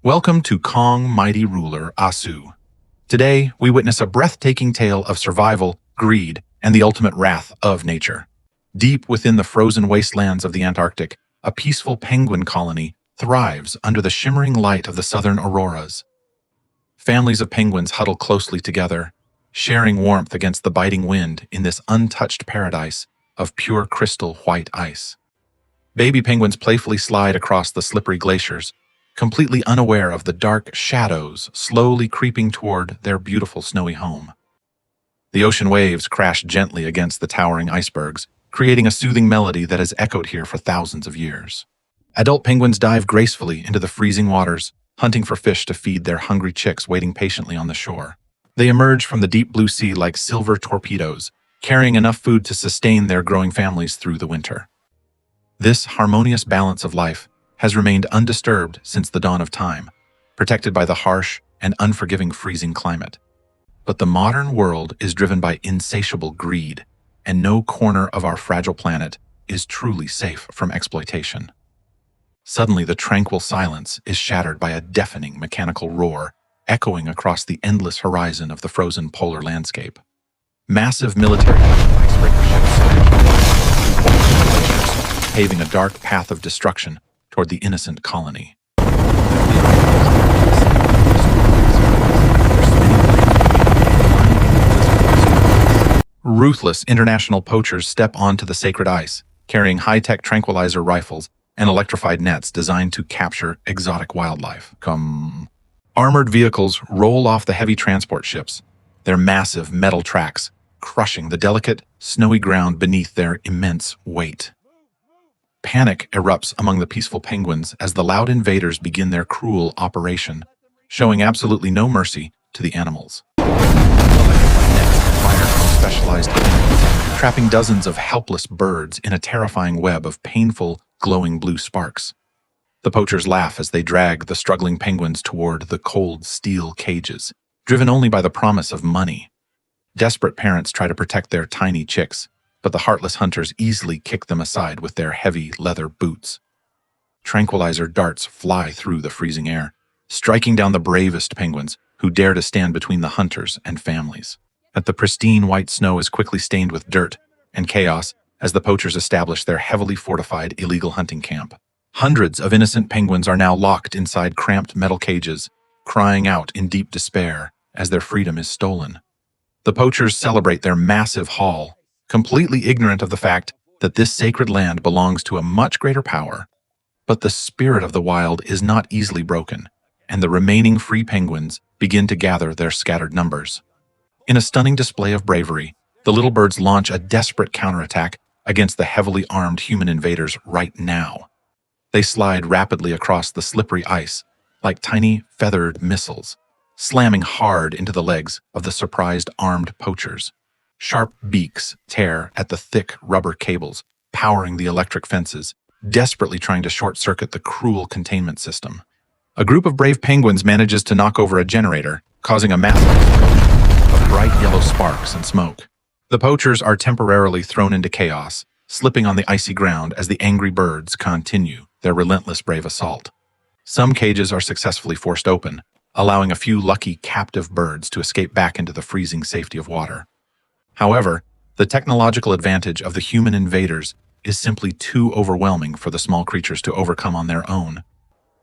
Welcome to Kong Mighty Ruler Asu. Today, we witness a breathtaking tale of survival, greed, and the ultimate wrath of nature. Deep within the frozen wastelands of the Antarctic, a peaceful penguin colony thrives under the shimmering light of the southern auroras. Families of penguins huddle closely together, sharing warmth against the biting wind in this untouched paradise of pure crystal white ice. Baby penguins playfully slide across the slippery glaciers, completely unaware of the dark shadows slowly creeping toward their beautiful snowy home. The ocean waves crash gently against the towering icebergs, creating a soothing melody that has echoed here for thousands of years. Adult penguins dive gracefully into the freezing waters, hunting for fish to feed their hungry chicks waiting patiently on the shore. They emerge from the deep blue sea like silver torpedoes, carrying enough food to sustain their growing families through the winter. This harmonious balance of life has remained undisturbed since the dawn of time, protected by the harsh and unforgiving freezing climate. But the modern world is driven by insatiable greed, and no corner of our fragile planet is truly safe from exploitation. Suddenly, the tranquil silence is shattered by a deafening mechanical roar, echoing across the endless horizon of the frozen polar landscape. Massive military icebreaker ships paving a dark path of destruction toward the innocent colony. Ruthless international poachers step onto the sacred ice, carrying high-tech tranquilizer rifles and electrified nets designed to capture exotic wildlife. Armored vehicles roll off the heavy transport ships, their massive metal tracks crushing the delicate, snowy ground beneath their immense weight. Panic erupts among the peaceful penguins as the loud invaders begin their cruel operation, showing absolutely no mercy to the animals. Specialized hands, trapping dozens of helpless birds in a terrifying web of painful, glowing blue sparks. The poachers laugh as they drag the struggling penguins toward the cold steel cages, driven only by the promise of money. Desperate parents try to protect their tiny chicks, but the heartless hunters easily kick them aside with their heavy leather boots. Tranquilizer darts fly through the freezing air, striking down the bravest penguins who dare to stand between the hunters and families. The pristine white snow is quickly stained with dirt and chaos as the poachers establish their heavily fortified illegal hunting camp. Hundreds of innocent penguins are now locked inside cramped metal cages, crying out in deep despair as their freedom is stolen. The poachers celebrate their massive haul, completely ignorant of the fact that this sacred land belongs to a much greater power. But the spirit of the wild is not easily broken, and the remaining free penguins begin to gather their scattered numbers. In a stunning display of bravery, the little birds launch a desperate counterattack against the heavily armed human invaders right now. They slide rapidly across the slippery ice like tiny feathered missiles, slamming hard into the legs of the surprised armed poachers. Sharp beaks tear at the thick rubber cables, powering the electric fences, desperately trying to short-circuit the cruel containment system. A group of brave penguins manages to knock over a generator, causing a massive explosion of bright yellow sparks and smoke. The poachers are temporarily thrown into chaos, slipping on the icy ground as the angry birds continue their relentless brave assault. Some cages are successfully forced open, allowing a few lucky captive birds to escape back into the freezing safety of water. However, the technological advantage of the human invaders is simply too overwhelming for the small creatures to overcome on their own.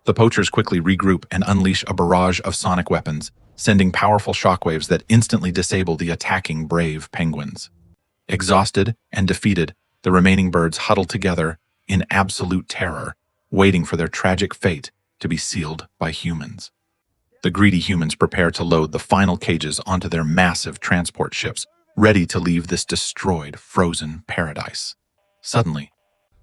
The poachers quickly regroup and unleash a barrage of sonic weapons, sending powerful shockwaves that instantly disable the attacking brave penguins. Exhausted and defeated, the remaining birds huddle together in absolute terror, waiting for their tragic fate to be sealed by humans. The greedy humans prepare to load the final cages onto their massive transport ships, ready to leave this destroyed, frozen paradise. Suddenly,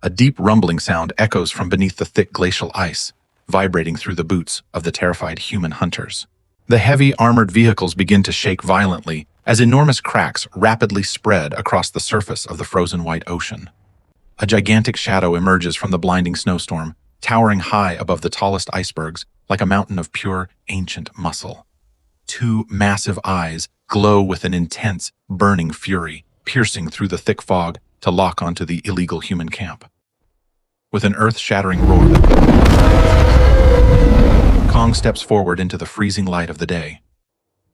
a deep rumbling sound echoes from beneath the thick glacial ice, vibrating through the boots of the terrified human hunters. The heavy armored vehicles begin to shake violently as enormous cracks rapidly spread across the surface of the frozen white ocean. A gigantic shadow emerges from the blinding snowstorm, towering high above the tallest icebergs like a mountain of pure, ancient muscle. Two massive eyes glow with an intense, burning fury, piercing through the thick fog to lock onto the illegal human camp. With an earth-shattering roar, Kong steps forward into the freezing light of the day.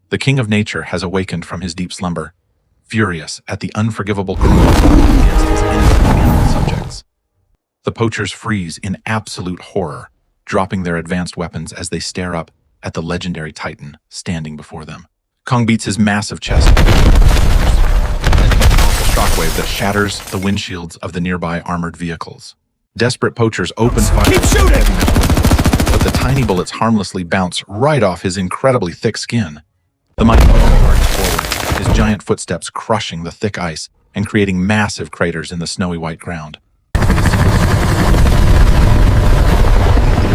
The king of nature has awakened from his deep slumber, furious at the unforgivable cruelty against his innocent animal subjects. The poachers freeze in absolute horror, dropping their advanced weapons as they stare up at the legendary titan standing before them. Kong beats his massive chest, sending a powerful shockwave that shatters the windshields of the nearby armored vehicles. Desperate poachers open fire. Keep shooting! But the tiny bullets harmlessly bounce right off his incredibly thick skin. The mighty poacher charges forward, his giant footsteps crushing the thick ice and creating massive craters in the snowy white ground. He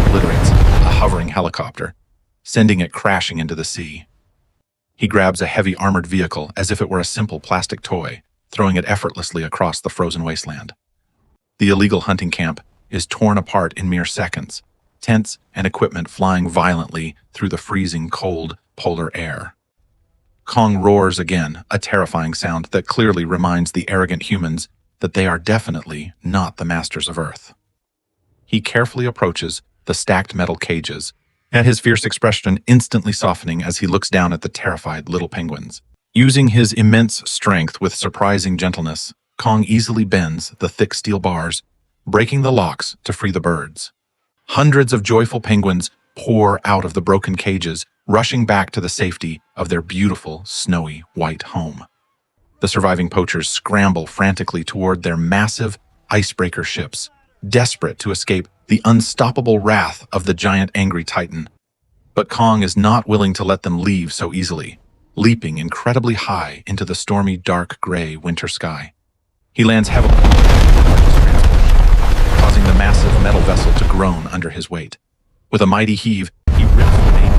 obliterates a hovering helicopter, sending it crashing into the sea. He grabs a heavy armored vehicle as if it were a simple plastic toy, throwing it effortlessly across the frozen wasteland. The illegal hunting camp is torn apart in mere seconds, tents and equipment flying violently through the freezing cold polar air. Kong roars again, a terrifying sound that clearly reminds the arrogant humans that they are definitely not the masters of Earth. He carefully approaches the stacked metal cages, and his fierce expression instantly softening as he looks down at the terrified little penguins. Using his immense strength with surprising gentleness, Kong easily bends the thick steel bars, breaking the locks to free the birds. Hundreds of joyful penguins pour out of the broken cages, rushing back to the safety of their beautiful, snowy white home. The surviving poachers scramble frantically toward their massive icebreaker ships, desperate to escape the unstoppable wrath of the giant angry titan. But Kong is not willing to let them leave so easily, leaping incredibly high into the stormy, dark gray winter sky. He lands heavily, causing the massive metal vessel to groan under his weight. With a mighty heave, he rips the main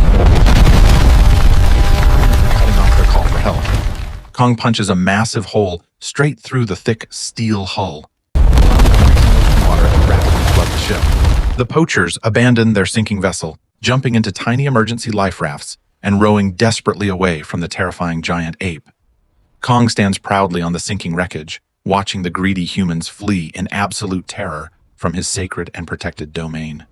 cutting off their call for help. Kong punches a massive hole straight through the thick steel hull. Water rapidly flood the ship. The poachers abandon their sinking vessel, jumping into tiny emergency life rafts and rowing desperately away from the terrifying giant ape. Kong stands proudly on the sinking wreckage, watching the greedy humans flee in absolute terror from his sacred and protected domain.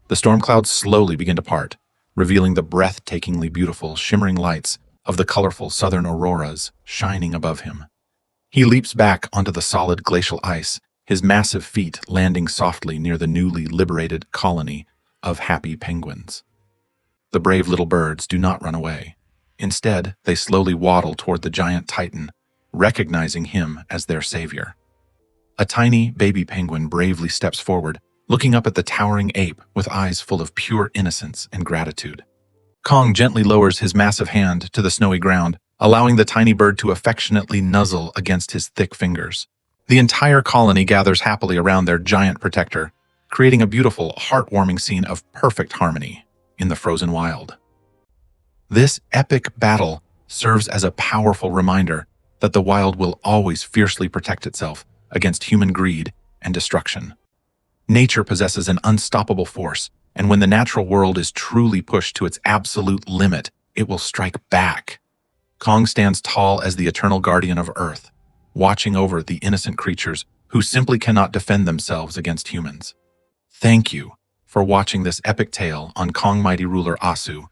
The storm clouds slowly begin to part, revealing the breathtakingly beautiful, shimmering lights of the colorful southern auroras shining above him. He leaps back onto the solid glacial ice, his massive feet landing softly near the newly liberated colony of happy penguins. The brave little birds do not run away. Instead, they slowly waddle toward the giant titan, recognizing him as their savior. A tiny baby penguin bravely steps forward, looking up at the towering ape with eyes full of pure innocence and gratitude. Kong gently lowers his massive hand to the snowy ground, allowing the tiny bird to affectionately nuzzle against his thick fingers. The entire colony gathers happily around their giant protector, creating a beautiful, heartwarming scene of perfect harmony in the frozen wild. This epic battle serves as a powerful reminder that the wild will always fiercely protect itself against human greed and destruction. Nature possesses an unstoppable force, and when the natural world is truly pushed to its absolute limit, it will strike back. Kong stands tall as the eternal guardian of Earth, watching over the innocent creatures who simply cannot defend themselves against humans. Thank you for watching this epic tale on Kong Mighty Ruler Asu.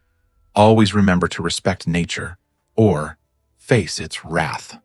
Always remember to respect nature, or face its wrath.